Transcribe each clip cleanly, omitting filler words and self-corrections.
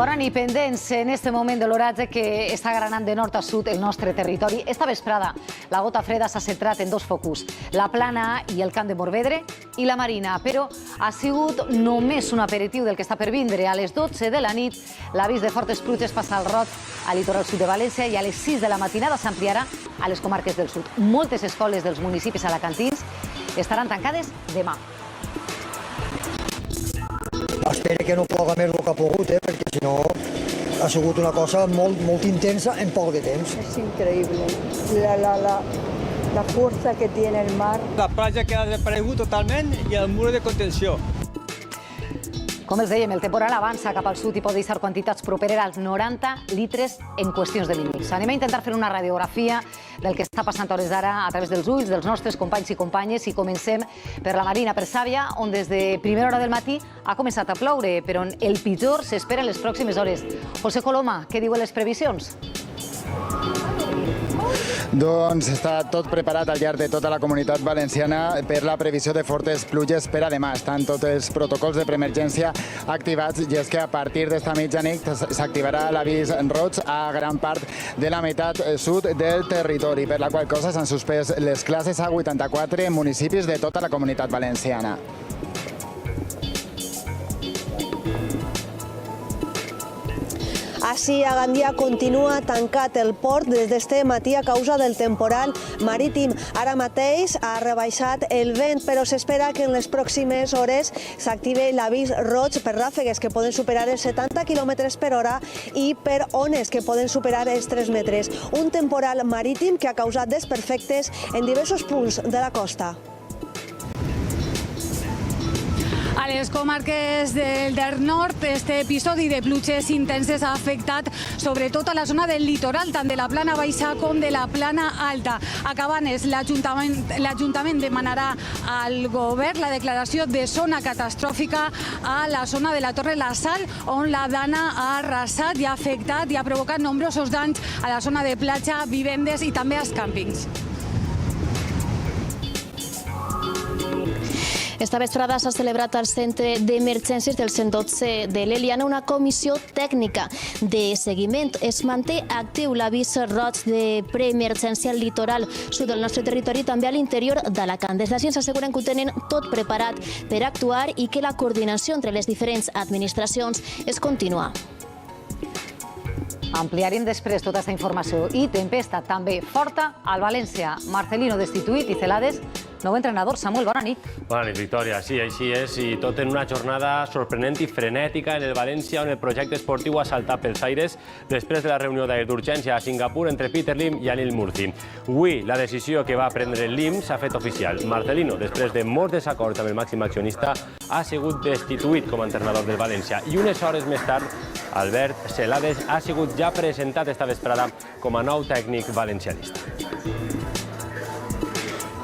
Bona nit, pendents en este moment de l'oratge que està granant de nord a sud el nostre territori. Esta vesprada la gota freda s'ha centrat en dos focus, la Plana i el Camp de Morvedre i la Marina, però ha sigut només un aperitiu del que està per vindre. A les 12 de la nit l'avís de fortes pluges passa al Rot, al litoral sud de València, i a les 6 de la matinada s'ampliarà a les comarques del sud. Moltes escoles dels municipis alacantins estaran tancades demà. Espero que no ploga més del que ha pogut, perquè si no ha sigut una cosa molt intensa en poc de temps. Es increíble la fuerza que tiene el mar. La platja queda desaparegut totalment i el mur de contenció. Com els dèiem, el temporal avança cap al sud i pot deixar quantitats properes als 90 litres en qüestions de minuts. Anem a intentar fer una radiografia del que està passant a hores d'ara a través dels ulls dels nostres companys i companyes, i comencem per la Marina, per Sàvia, on des de primera hora del matí ha començat a ploure, però el pitjor s'espera en les pròximes hores. José Coloma, què diuen les previsions? Doncs està tot preparat al llarg de tota la comunitat valenciana per la previsió de fortes pluges per a demà. Estan tots els protocols de preemergència activats, i és que a partir d'esta mitjanit s'activarà l'avís roig a gran part de la meitat sud del territori, per la qual cosa s'han suspès les classes a 84 municipis de tota la comunitat valenciana. Així, a Gandia continua tancat el port des d'este matí a causa del temporal marítim. Ara mateix ha rebaixat el vent, però s'espera que en les pròximes hores s'active l'avís roig per ràfegues que poden superar els 70 km per hora i per ones que poden superar els 3 metres. Un temporal marítim que ha causat desperfectes en diversos punts de la costa. A les comarques del nord, este episodi de pluges intenses ha afectat sobretot a la zona del litoral, tant de la Plana Baixa com de la Plana Alta. A Cabanes, l'Ajuntament demanarà al govern la declaració de zona catastròfica a la zona de la Torre La Sal, on la Dana ha arrasat i ha afectat i ha provocat nombrosos danys a la zona de platja, vivendes i també als càmpings. Esta vesprada s'ha celebrat al Centre d'Emergències del 112 de l'Eliana una comissió tècnica de seguiment. Es manté actiu l'avís roig de preemergència al litoral sud del nostre territori i també a l'interior d'Alacant. Des d'Ací ens asseguren que ho tenen tot preparat per actuar i que la coordinació entre les diferents administracions és contínua. Ampliarem després tota aquesta informació. I tempesta també forta al València. Marcelino destituït i Celades, nou entrenador. Samuel, bona nit. Bona nit, Victòria. Sí, així és, i tot en una jornada sorprenent i frenètica en el València, on el projecte esportiu ha saltat pels aires després de la reunió d'urgència a Singapur entre Peter Lim i Anil Murthy. Avui, la decisió que va prendre el Lim s'ha fet oficial. Marcelino, després de molts desacords amb el màxim accionista, ha sigut destituït com a entrenador del València. I unes hores més tard, Albert Celades ha sigut ja presentat esta vesprada com a nou tècnic valencianista.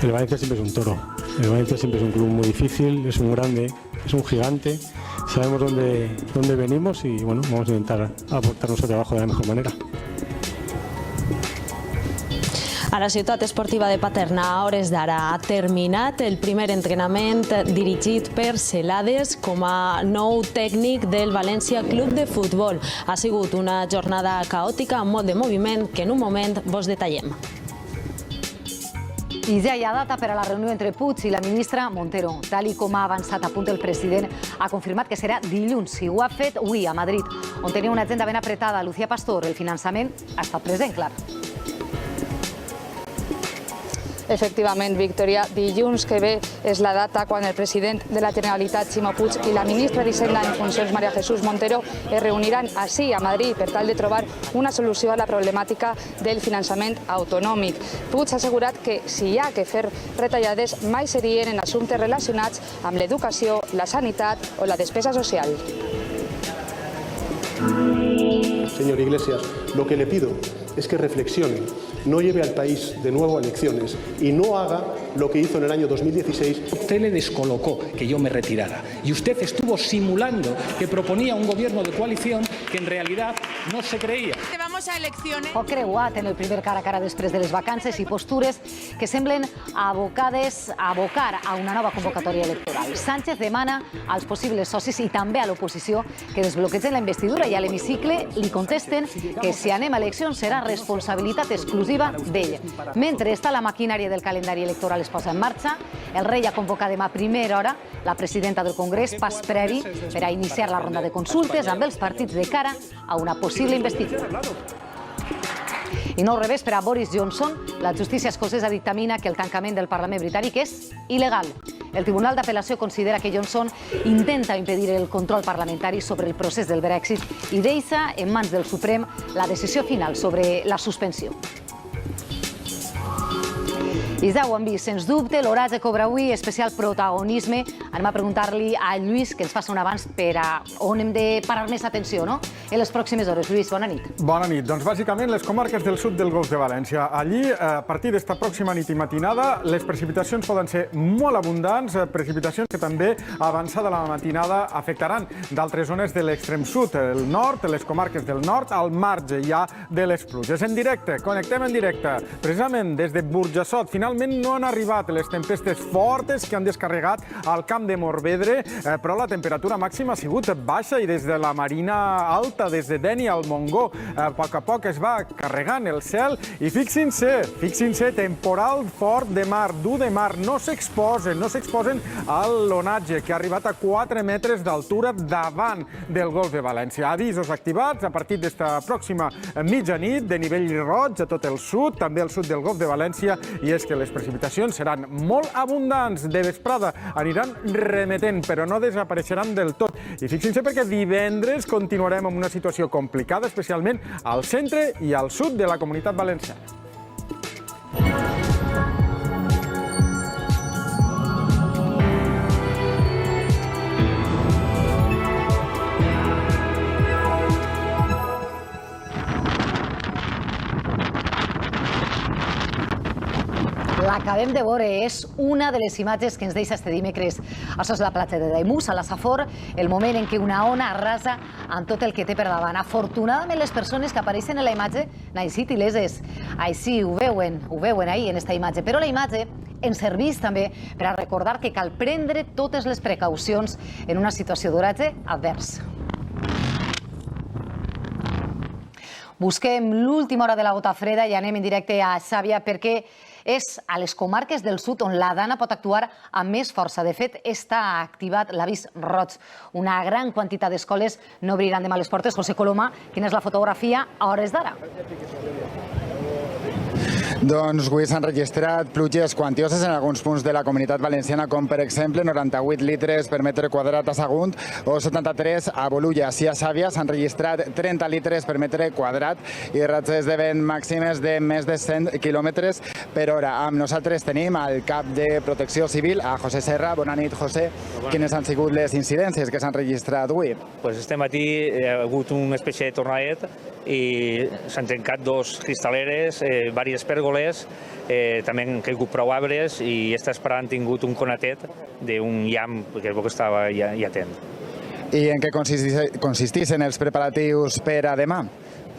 El Valencia siempre es un toro. El Valencia siempre es un club muy difícil, es un grande, es un gigante. Sabemos dónde venimos y bueno, vamos a intentar aportar nuestro trabajo de la mejor manera. A la ciutat esportiva de Paterna, a hores d'ara, ha terminat el primer entrenament dirigit per Celades com a nou tècnic del València Club de Futbol. Ha sigut una jornada caòtica amb molt de moviment que en un moment vos detallem. I ja hi ha data per a la reunió entre Puig i la ministra Montero. Tal com ha avançat a punt el president, ha confirmat que serà dilluns, i ho ha fet avui a Madrid, on tenia una agenda ben apretada. Lucía Pastor, el finançament ha estat present, clar. Efectivament, Victòria, dilluns que ve és la data quan el president de la Generalitat, Ximo Puig, i la ministra d'Hisenda en funcions, María Jesús Montero, es reuniran així, a Madrid, per tal de trobar una solució a la problemàtica del finançament autonòmic. Puig ha assegurat que si hi ha que fer retallades mai serien en assumptes relacionats amb l'educació, la sanitat o la despesa social. Señor Iglesias, lo que le pido es que reflexione no lleve al país de nuevo a elecciones y no haga lo que hizo en el año 2016. Usted le descolocó que yo me retirara y usted estuvo simulando que proponía un gobierno de coalición que en realidad no se creía. Vamos a elecciones. Poc creuat en el primer cara a cara després de les vacances i postures que semblen abocades a abocar a una nova convocatòria electoral. Sánchez demana als possibles socis i també a l'oposició que desbloquegen la investidura i a l'hemicicle li contesten que si anem a eleccions serà responsabilitat exclusiva d'ell. Mentre la maquinària del calendari electoral es posa en marxa, el rei ha convocat demà a primera hora la presidenta del Congrés, pas previ per a iniciar la ronda de consultes amb els partits de cara a una possible investidura. I no al revés, per a Boris Johnson, la justícia escocesa dictamina que el tancament del Parlament britànic és il·legal. El Tribunal d'Apel·lació considera que Johnson intenta impedir el control parlamentari sobre el procés del Brexit i deixa en mans del Suprem la decisió final sobre la suspensió. I ja ho hem vist, sens dubte, l'oratge cobra avui especial protagonisme. Anem a preguntar-li a Lluís que ens faci un avanç per a on hem de parar més atenció, no? En les pròximes hores. Lluís, bona nit. Bona nit. Doncs bàsicament les comarques del sud del Golf de València. Allí, a partir d'esta pròxima nit i matinada, les precipitacions poden ser molt abundants, precipitacions que també avançada la matinada afectaran d'altres zones de l'extrem sud, el nord, les comarques del nord, al marge ja de les pluges. En directe, connectem en directe, precisament des de Burjassot. Finalment no han arribat les tempestes fortes que han descarregat al camp de Morvedre, però la temperatura màxima ha sigut baixa i des de la Marina Alta, des de Dénia al Montgó, a poc es va carregant el cel i fixin-se, temporal fort de mar, dur de mar, no s'exposen al l'onatge que ha arribat a 4 metres d'altura davant del Golf de València. Avisos activats a partir d'esta pròxima mitjanit de nivell roig a tot el sud, també al sud del Golf de València, i és que les precipitacions seran molt abundants. De vesprada aniran remetent, però no desapareixeran del tot. I fixin-se perquè divendres continuarem amb una situació complicada, especialment al centre i al sud de la Comunitat Valenciana. L'acabem de veure, és una de les imatges que ens deixa este dimecres. Això és la platja de Daimús, a la Safor, el moment en què una ona arrasa amb tot el que té per davant. Afortunadament, les persones que apareixen en la imatge n'han estat il·leses. Així ho veuen ahir en esta imatge. Però la imatge ens serveix també per a recordar que cal prendre totes les precaucions en una situació d'oratge advers. Busquem l'última hora de la gota freda i anem en directe a Xàbia perquè és a les comarques del sud on la Dana pot actuar amb més força. De fet, està activat l'avís roig. Una gran quantitat d'escoles no obriran demà les portes. José Coloma, quina és la fotografia a hores d'ara? Doncs avui s'han registrat pluges quantioses en alguns punts de la Comunitat Valenciana, com per exemple 98 litres per metre quadrat a Sagunt o 73 a Bolulla. Si a Xàbia s'han registrat 30 litres per metre quadrat i ratxes de vent màximes de més de 100 quilòmetres per hora. Amb nosaltres tenim al cap de Protecció Civil, a José Serra. Bona nit, José. Quines han sigut les incidències que s'han registrat avui? Este matí hi ha hagut una espècie de tornadet i s'han trencat dos cristaleres, diverses pèrgoles, també han caigut prou arbres i aquestes parades han tingut un conatet d'un llamp que estava ja atent. I en què consisteixen els preparatius per a demà?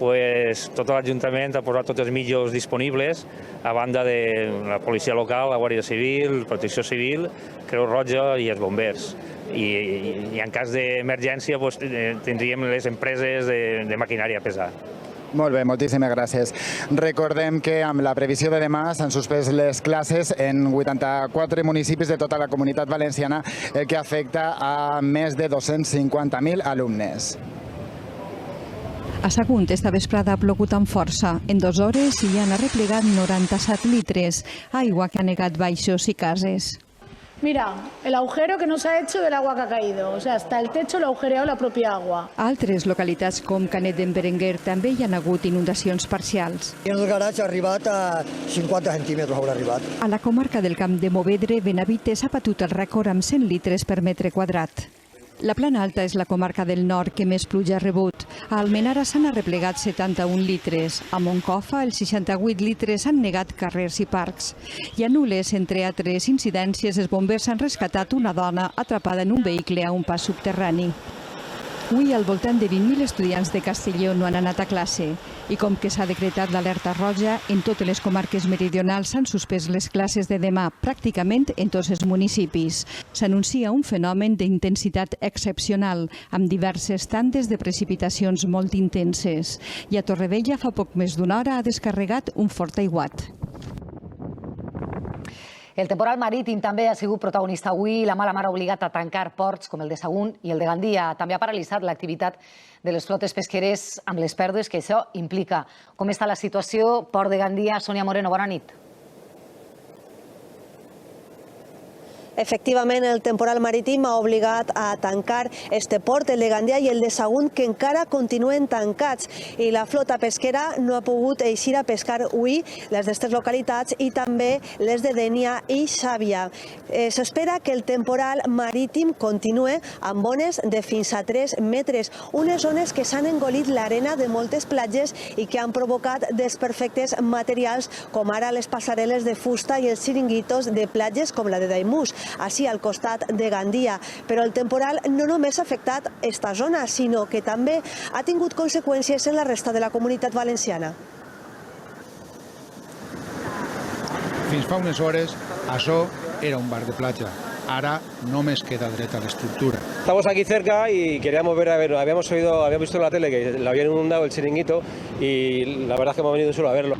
Tot l'Ajuntament ha posat tots els mitjans disponibles, a banda de la policia local, la Guàrdia Civil, Protecció Civil, Creu Roja i els bombers. I en cas d'emergència tindríem les empreses de maquinària pesada. Molt bé, moltíssimes gràcies. Recordem que amb la previsió de demà s'han suspès les classes en 84 municipis de tota la Comunitat Valenciana, el que afecta a més de 250.000 alumnes. A Sagunt esta vesprada ha plogut amb força. En 2 hores hi han arreplegat 97 litres, aigua que ha negat baixos i cases. Mira, el agujero que nos ha hecho del agua que ha caído. O sea, hasta el techo lo ha agujereado la propia agua. A altres localitats com Canet d'en Berenguer també hi han hagut inundacions parcials. I en el garatge ha arribat a 50 centímetres, haurà arribat. A la comarca del Camp de Movedre, Benavites ha batut el rècord amb 100 litres per metre quadrat. La Plana Alta és la comarca del nord que més pluja ha rebut. A Almenara s'han arreplegat 71 litres. A Moncofa, els 68 litres han negat carrers i parcs. I a Nules, entre altres incidències, els bombers han rescatat una dona atrapada en un vehicle a un pas subterrani. Avui, al voltant de 20.000 estudiants de Castelló no han anat a classe. I com que s'ha decretat l'alerta roja, en totes les comarques meridionals s'han suspès les classes de demà, pràcticament en tots els municipis. S'anuncia un fenomen d'intensitat excepcional, amb diverses tandes de precipitacions molt intenses. I a Torrevella, fa poc més d'una hora, ha descarregat un fort aiguat. El temporal marítim també ha sigut protagonista avui. La mala mar ha obligat a tancar ports com el de Sagunt i el de Gandia. També ha paralitzat l'activitat de les flotes pesqueres amb les pèrdues que això implica. Com està la situació? Port de Gandia, Sònia Moreno, bona nit. Efectivament, el temporal marítim ha obligat a tancar este port, el de Gandia i el de Sagunt, que encara continuen tancats. I la flota pesquera no ha pogut eixir a pescar avui les d'estes localitats i també les de Dénia i Xàbia. S'espera que el temporal marítim continue amb ones de fins a 3 metres, unes zones que s'han engolit l'arena de moltes platges i que han provocat desperfectes materials, com ara les passarel·les de fusta i els xiringuitos de platges com la de Daimús, així al costat de Gandia. Però el temporal no només ha afectat esta zona, sinó que també ha tingut conseqüències en la resta de la comunitat valenciana. Fins fa unes hores, això era un bar de platja. Ahora només queda dreta l'estructura. Estamos aquí cerca y queríamos ver, habíamos visto en la tele que le habían inundado el chiringuito y la verdad es que hemos venido solo a verlo.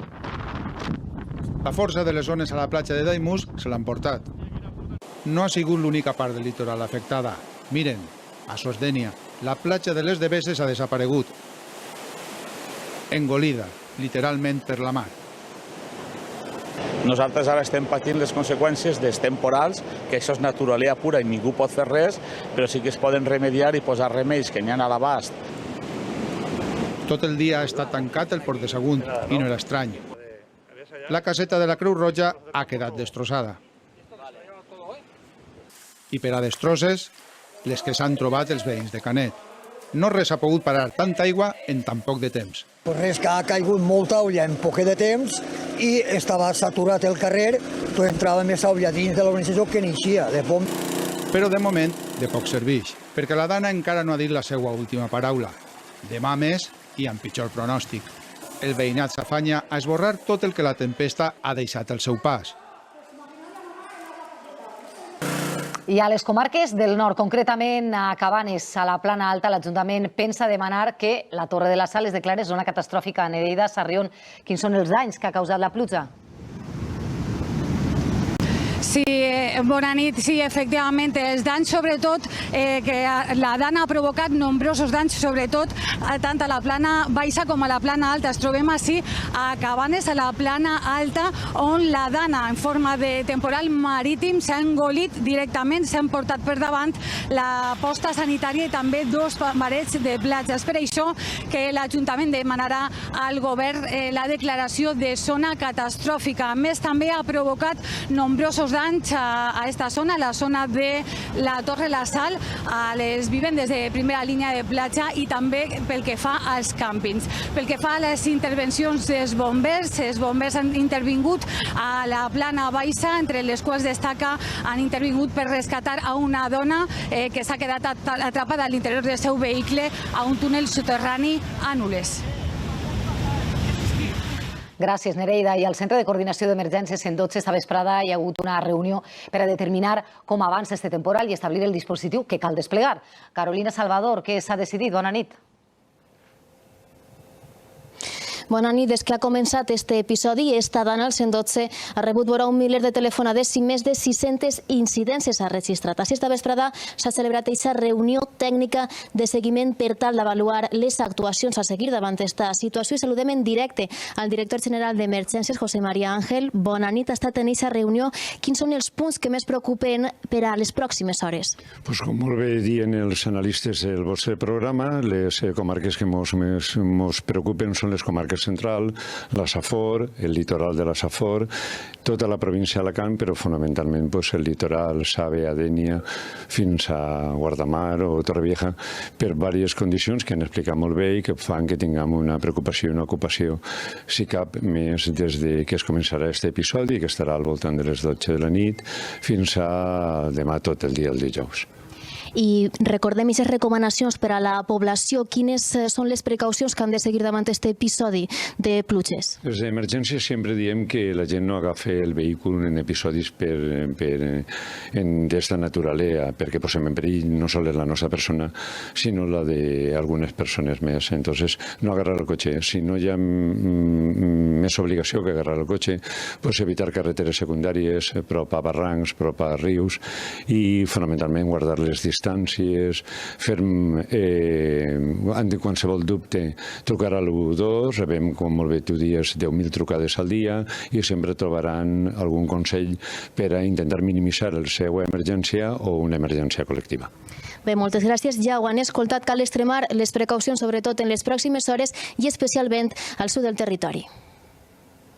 La força de les zones a la platja de Daimús se l'han portat. No ha sigut l'única part del litoral afectada. Miren, a Sosdènia, la platja de les Deveses ha desaparegut. Engolida, literalment per la mar. Nosaltres ara estem patint les conseqüències dels temporals, que això és naturalesa pura i ningú pot fer res, però sí que es poden remediar i posar remeis que n'hi ha a l'abast. Tot el dia ha estat tancat el port de Sagunt i no era estrany. La caseta de la Creu Roja ha quedat destrossada. I per a destrosses, les que s'han trobat els veïns de Canet. No res ha pogut parar tanta aigua en tan poc de temps. Res, que ha caigut molta olla en poc de temps i estava saturat el carrer, tot entrava més olla dins de l'organització que n'eixia, de pom. Però de moment, de poc serveix, perquè la Dana encara no ha dit la seva última paraula. Demà més i amb pitjor pronòstic. El veïnat s'afanya a esborrar tot el que la tempesta ha deixat al seu pas. I a les comarques del nord, concretament a Cabanes, a la Plana Alta, l'Ajuntament pensa demanar que la Torre de la Sal es declare zona catastròfica. Nereida, Sarrión, quins són els danys que ha causat la pluja? Sí, bona nit. Sí, efectivament, els danys, sobretot, que la Dana ha provocat nombrosos danys, sobretot tant a la Plana Baixa com a la Plana Alta. Es trobem així a Cabanes, a la Plana Alta, on la Dana, en forma de temporal marítim, s'ha engolit directament, s'han portat per davant la posta sanitària i també 2 parets de platja. És per això que l'Ajuntament demanarà al govern la declaració de zona catastròfica. A més, també ha provocat nombrosos danys a esta zona, la zona de la Torre La Sal, a les vivendes de primera línia de platja i també pel que fa als càmpings. Pel que fa a les intervencions dels bombers, els bombers han intervingut a la Plana Baixa, entre les quals destaca han intervingut per rescatar a una dona que s'ha quedat atrapada a l'interior del seu vehicle a un túnel soterrani a Nules. Gràcies, Nereida. I al Centre de Coordinació d'Emergències 112 esta vesprada hi ha hagut una reunió per a determinar com avança este temporal i establir el dispositiu que cal desplegar. Carolina Salvador, què s'ha decidit? Bona nit. Bona nit. Des que ha començat este episodi, esta Dana, el 112, ha rebut vora un miler de telefonades i més de 600 incidències ha registrat. Així, esta vesprada s'ha celebrat aquesta reunió tècnica de seguiment per tal d'avaluar les actuacions a seguir davant esta situació. I saludem en directe al director general d'Emergències, José María Ángel. Bona nit. Ha estat en aquesta reunió. Quins són els punts que més preocupen per a les pròximes hores? Pues com molt bé diuen els analistes del vostre programa, les comarques que més preocupen són les comarques central, la Safor, el litoral de la Safor, tota la província d'Alacant, però fonamentalment el litoral, Save, Adénia, fins a Guardamar o Torrevieja, per diverses condicions que han explicat molt bé i que fan que tinguem una preocupació i una ocupació, si cap, més des que es començarà aquest episodi, que estarà al voltant de les 12 de la nit, fins a demà tot el dia, el dijous. I recordem aquestes recomanacions per a la població. Quines són les precaucions que han de seguir davant aquest episodi de pluges? Des d'emergència sempre diem que la gent no agafa el vehicle en episodis d'esta naturalesa, perquè posem en perill no sols la nostra persona, sinó la d'algunes persones més. Entonces, no agarrar el cotxe. Si no hi ha més obligació que agarrar el cotxe, pues evitar carreteres secundàries, prop a barrancs, prop a rius, i fonamentalment guardar les distàncies, ante qualsevol dubte trucar a l'112, rebem, com molt bé tu dius, 10.000 trucades al dia i sempre trobaran algun consell per a intentar minimitzar la seva emergència o una emergència col·lectiva. Bé, moltes gràcies. Ja ho han escoltat, cal extremar les precaucions, sobretot en les pròximes hores i especialment al sud del territori.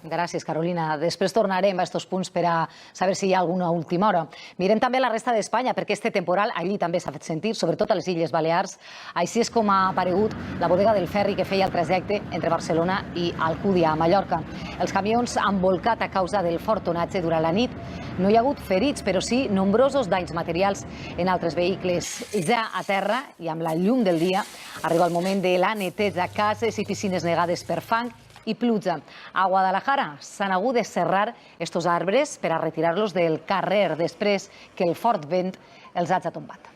Gràcies, Carolina. Després tornarem a aquests punts per a saber si hi ha alguna última hora. Mirem també la resta d'Espanya, perquè este temporal allí també s'ha fet sentir, sobretot a les Illes Balears. Així és com ha aparegut la bodega del ferri que feia el trajecte entre Barcelona i Alcúdia, a Mallorca. Els camions han volcat a causa del fort onatge durant la nit. No hi ha hagut ferits, però sí nombrosos danys materials en altres vehicles. Ja a terra i amb la llum del dia arriba el moment de la neteja, cases i piscines negades per fang i pluja. A Guadalajara s'han hagut de serrar estos arbres per a retirar-los del carrer després que el fort vent els hagi tombat.